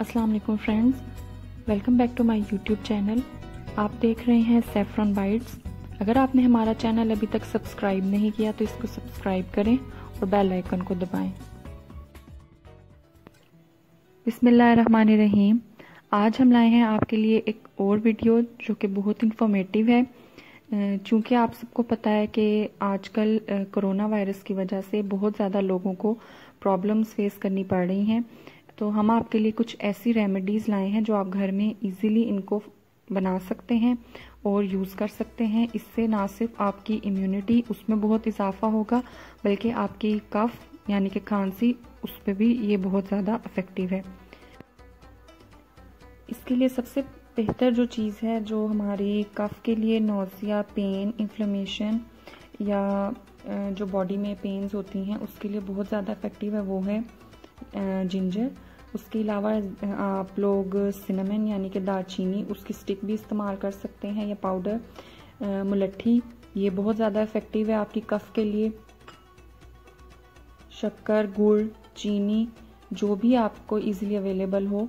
अस्सलाम वालेकुम friends, welcome back to my YouTube channel. आप देख रहे हैं सैफरन बाइट्स। अगर आपने हमारा चैनल अभी तक सब्सक्राइब नहीं किया तो इसको सब्सक्राइब करें और बेल आइकन को दबाएं। बिस्मिल्लाहिर्रहमानिर्रहीम। आज हम लाए हैं आपके लिए एक और वीडियो जो कि बहुत इंफॉर्मेटिव है। चूँकि आप सबको पता है कि आजकल कोरोना वायरस की वजह से बहुत ज़्यादा लोगों को प्रॉब्लम्स फेस करनी पड़ रही हैं, तो हम आपके लिए कुछ ऐसी रेमेडीज़ लाए हैं जो आप घर में इजीली इनको बना सकते हैं और यूज़ कर सकते हैं। इससे ना सिर्फ आपकी इम्यूनिटी उसमें बहुत इजाफा होगा, बल्कि आपकी कफ यानी कि खांसी उस पर भी ये बहुत ज़्यादा इफ़ेक्टिव है। इसके लिए सबसे बेहतर जो चीज़ है जो हमारी कफ के लिए नोज़िया, पेन, इन्फ्लेमेशन या जो बॉडी में पेन्स होती हैं उसके लिए बहुत ज़्यादा इफ़ेक्टिव है, वो है जिंजर। उसके अलावा आप लोग सिनेमन यानी कि दालचीनी उसकी स्टिक भी इस्तेमाल कर सकते हैं या पाउडर। मुलट्ठी ये बहुत ज़्यादा इफ़ेक्टिव है आपकी कफ के लिए। शक्कर, गुड़, चीनी जो भी आपको इजीली अवेलेबल हो,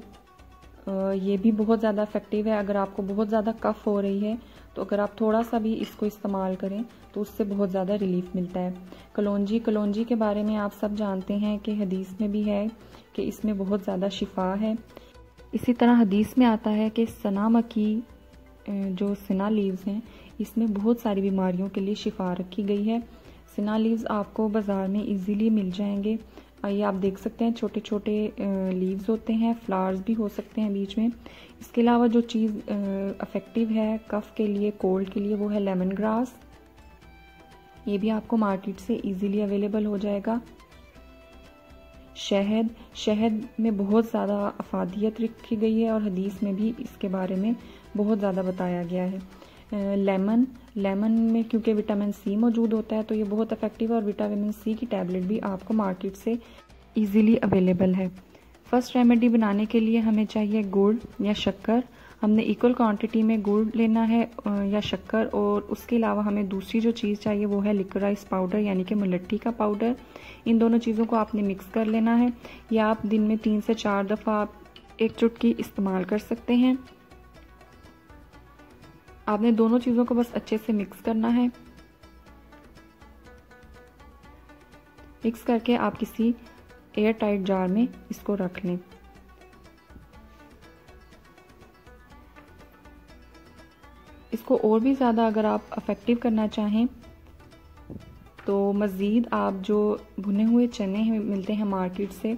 ये भी बहुत ज़्यादा इफ़ेक्टिव है। अगर आपको बहुत ज़्यादा कफ हो रही है तो अगर आप थोड़ा सा भी इसको इस्तेमाल करें तो उससे बहुत ज़्यादा रिलीफ मिलता है। कलौंजी के बारे में आप सब जानते हैं कि हदीस में भी है कि इसमें बहुत ज़्यादा शिफा है। इसी तरह हदीस में आता है कि सना मक्की जो सिना लीव्स हैं इसमें बहुत सारी बीमारियों के लिए शिफा रखी गई है। सिना लीव्स आपको बाज़ार में इजीली मिल जाएंगे। ये आप देख सकते हैं छोटे छोटे लीव्स होते हैं, फ्लावर्स भी हो सकते हैं बीच में। इसके अलावा जो चीज़ इफ़ेक्टिव है कफ के लिए, कोल्ड के लिए, वो है लेमन ग्रास। ये भी आपको मार्केट से इजीली अवेलेबल हो जाएगा। शहद में बहुत ज़्यादा अफादियत रखी गई है और हदीस में भी इसके बारे में बहुत ज़्यादा बताया गया है। लेमन में क्योंकि विटामिन सी मौजूद होता है तो ये बहुत इफ़ेक्टिव है और विटामिन सी की टैबलेट भी आपको मार्केट से इजीली अवेलेबल है। फर्स्ट रेमेडी बनाने के लिए हमें चाहिए गुड़ या शक्कर। हमने इक्वल क्वांटिटी में गुड़ लेना है या शक्कर, और उसके अलावा हमें दूसरी जो चीज़ चाहिए वो है लिक्वराइज पाउडर यानी कि मुलट्ठी का पाउडर। इन दोनों चीज़ों को आपने मिक्स कर लेना है, या आप दिन में 3 से 4 दफ़ा आप एक चुटकी इस्तेमाल कर सकते हैं। आपने दोनों चीज़ों को बस अच्छे से मिक्स करना है। मिक्स करके आप किसी एयर टाइट जार में इसको रख लें। इसको और भी ज़्यादा अगर आप इफ़ेक्टिव करना चाहें तो मज़ीद आप जो भुने हुए चने मिलते हैं मार्केट से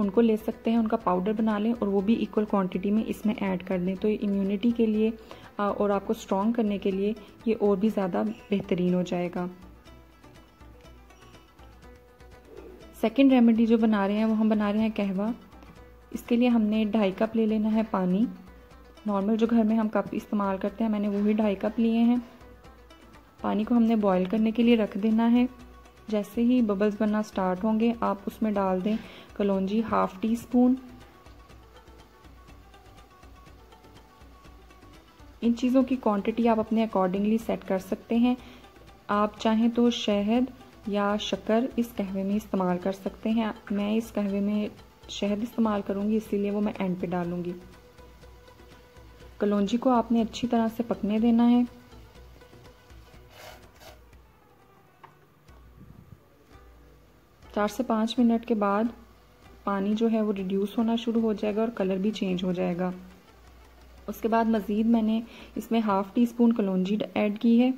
उनको ले सकते हैं, उनका पाउडर बना लें और वो भी इक्वल क्वांटिटी में इसमें ऐड कर दें। तो इम्यूनिटी के लिए और आपको स्ट्रॉन्ग करने के लिए ये और भी ज़्यादा बेहतरीन हो जाएगा। सेकंड रेमेडी जो बना रहे हैं वो हम बना रहे हैं कहवा। इसके लिए हमने 2.5 कप ले लेना है पानी। नॉर्मल जो घर में हम कप इस्तेमाल करते हैं मैंने वही 2.5 कप लिए हैं। पानी को हमने बॉईल करने के लिए रख देना है। जैसे ही बबल्स बनना स्टार्ट होंगे आप उसमें डाल दें कलौंजी 1/2 टीस्पून। इन चीज़ों की क्वांटिटी आप अपने अकॉर्डिंगली सेट कर सकते हैं। आप चाहें तो शहद या शक्कर इस कहवे में इस्तेमाल कर सकते हैं। मैं इस कहवे में शहद इस्तेमाल करूँगी, इसीलिए वो मैं एंड पे डालूँगी। कलौंजी को आपने अच्छी तरह से पकने देना है। चार से 5 मिनट के बाद पानी जो है वो रिड्यूस होना शुरू हो जाएगा और कलर भी चेंज हो जाएगा। उसके बाद मज़ीद मैंने इसमें 1/2 टीस्पून कलौंजी ऐड की है।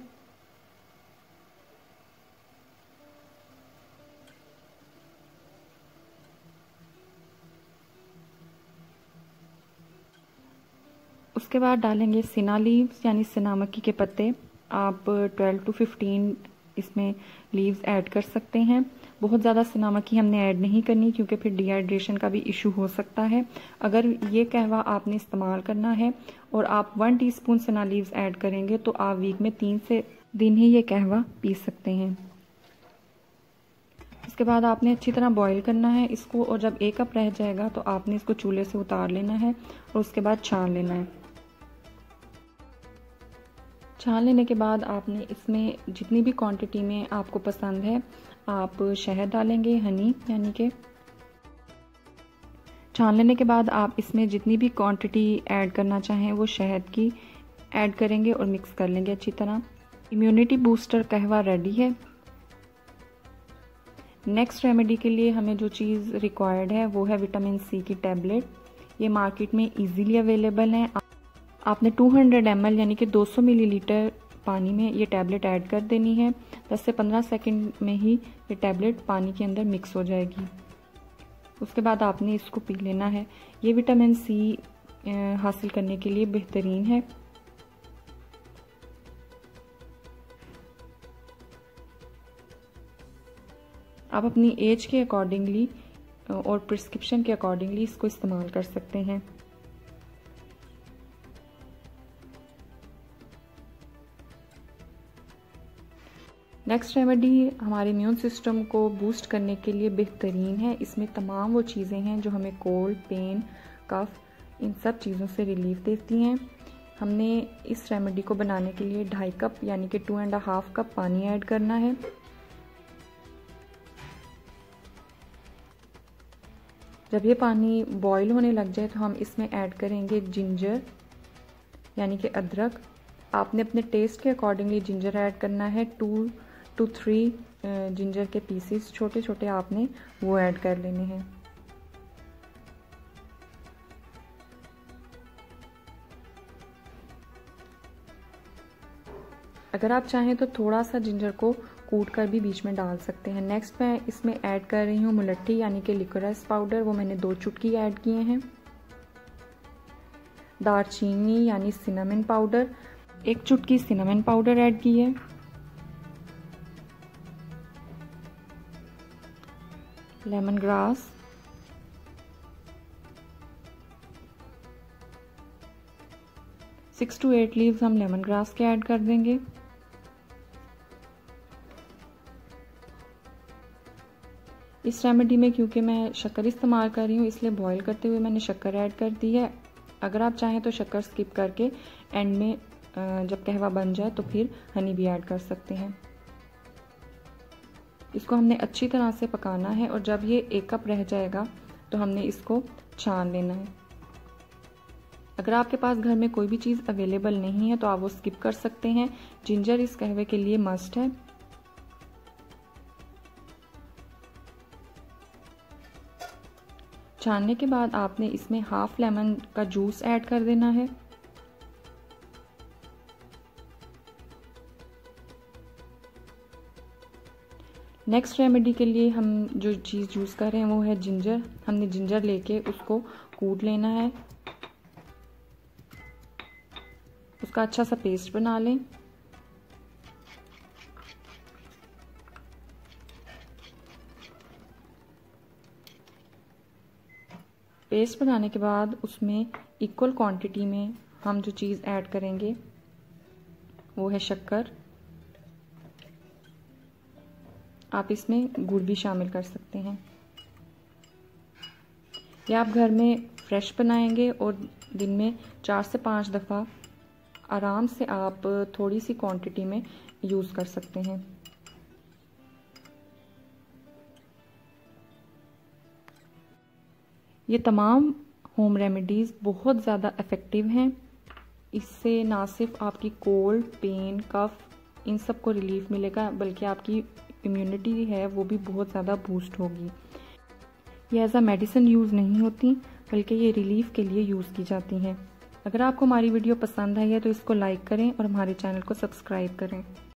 उसके बाद डालेंगे सिना लीव्स यानी सिना मक्की के पत्ते। आप 12 to 15 इसमें लीव्स ऐड कर सकते हैं। बहुत ज़्यादा सिना मक्की हमने ऐड नहीं करनी क्योंकि फिर डिहाइड्रेशन का भी इशू हो सकता है। अगर ये कहवा आपने इस्तेमाल करना है और आप 1 टीस्पून सिना लीव्स ऐड करेंगे तो आप वीक में 3 से दिन ही ये कहवा पी सकते हैं। इसके बाद आपने अच्छी तरह बॉईल करना है इसको, और जब 1 कप रह जाएगा तो आपने इसको चूल्हे से उतार लेना है और उसके बाद छान लेना है। छान लेने के बाद आपने इसमें जितनी भी क्वांटिटी में आपको पसंद है आप शहद डालेंगे, हनी यानी कि छान लेने के बाद आप इसमें जितनी भी क्वांटिटी ऐड करना चाहें वो शहद की ऐड करेंगे और मिक्स कर लेंगे अच्छी तरह। इम्यूनिटी बूस्टर कहवा रेडी है। नेक्स्ट रेमेडी के लिए हमें जो चीज़ रिक्वायर्ड है वो है विटामिन सी की टैबलेट। ये मार्केट में इजीली अवेलेबल है। आपने 200 ml यानी कि 200 मिलीलीटर पानी में ये टैबलेट ऐड कर देनी है। 10 से 15 सेकंड में ही ये टैबलेट पानी के अंदर मिक्स हो जाएगी। उसके बाद आपने इसको पी लेना है। ये विटामिन सी हासिल करने के लिए बेहतरीन है। आप अपनी एज के अकॉर्डिंगली और प्रिस्क्रिप्शन के अकॉर्डिंगली इसको इस्तेमाल कर सकते हैं। नेक्स्ट रेमेडी हमारे इम्यून सिस्टम को बूस्ट करने के लिए बेहतरीन है। इसमें तमाम वो चीज़ें हैं जो हमें कोल्ड, पेन, कफ, इन सब चीज़ों से रिलीफ देती हैं। हमने इस रेमेडी को बनाने के लिए 2.5 कप यानी कि 2.5 कप पानी ऐड करना है। जब ये पानी बॉईल होने लग जाए तो हम इसमें ऐड करेंगे जिंजर यानी कि अदरक। आपने अपने टेस्ट के अकॉर्डिंगली जिंजर ऐड करना है। 2 to 3 जिंजर के पीसेस छोटे छोटे आपने वो ऐड कर लेने हैं। अगर आप चाहें तो थोड़ा सा जिंजर को कूट कर भी बीच में डाल सकते हैं। नेक्स्ट मैं इसमें ऐड कर रही हूँ मुलट्ठी यानी कि लिकोराइस पाउडर। वो मैंने 2 चुटकी ऐड किए हैं। दालचीनी यानी सिनेमन पाउडर, 1 चुटकी सिनेमन पाउडर ऐड की है। Lemon grass, six to 8 leaves हम लेमन ग्रास के ऐड कर देंगे। इस रेमेडी में क्योंकि मैं शक्कर इस्तेमाल कर रही हूँ इसलिए बॉईल करते हुए मैंने शक्कर ऐड कर दी है। अगर आप चाहें तो शक्कर स्किप करके एंड में जब कहवा बन जाए तो फिर हनी भी ऐड कर सकते हैं। इसको हमने अच्छी तरह से पकाना है और जब ये 1 कप रह जाएगा तो हमने इसको छान लेना है। अगर आपके पास घर में कोई भी चीज़ अवेलेबल नहीं है तो आप वो स्किप कर सकते हैं। जिंजर इस कहवे के लिए मस्ट है। छानने के बाद आपने इसमें हाफ लेमन का जूस ऐड कर देना है। नेक्स्ट रेमेडी के लिए हम जो चीज़ यूज़ कर रहे हैं वो है जिंजर। हमने जिंजर लेके उसको कूट लेना है। उसका अच्छा सा पेस्ट बना लें। पेस्ट बनाने के बाद उसमें इक्वल क्वांटिटी में हम जो चीज़ ऐड करेंगे वो है शक्कर। आप इसमें गुड़ भी शामिल कर सकते हैं। या आप घर में फ्रेश बनाएंगे और दिन में 4 से 5 दफ़ा आराम से आप थोड़ी सी क्वांटिटी में यूज़ कर सकते हैं। ये तमाम होम रेमेडीज़ बहुत ज़्यादा इफ़ेक्टिव हैं। इससे ना सिर्फ आपकी कोल्ड, पेन, कफ इन सब को रिलीफ मिलेगा बल्कि आपकी इम्यूनिटी है वो भी बहुत ज़्यादा बूस्ट होगी। ये एज अ मेडिसिन यूज़ नहीं होती बल्कि ये रिलीफ के लिए यूज़ की जाती हैं। अगर आपको हमारी वीडियो पसंद आई है तो इसको लाइक करें और हमारे चैनल को सब्सक्राइब करें।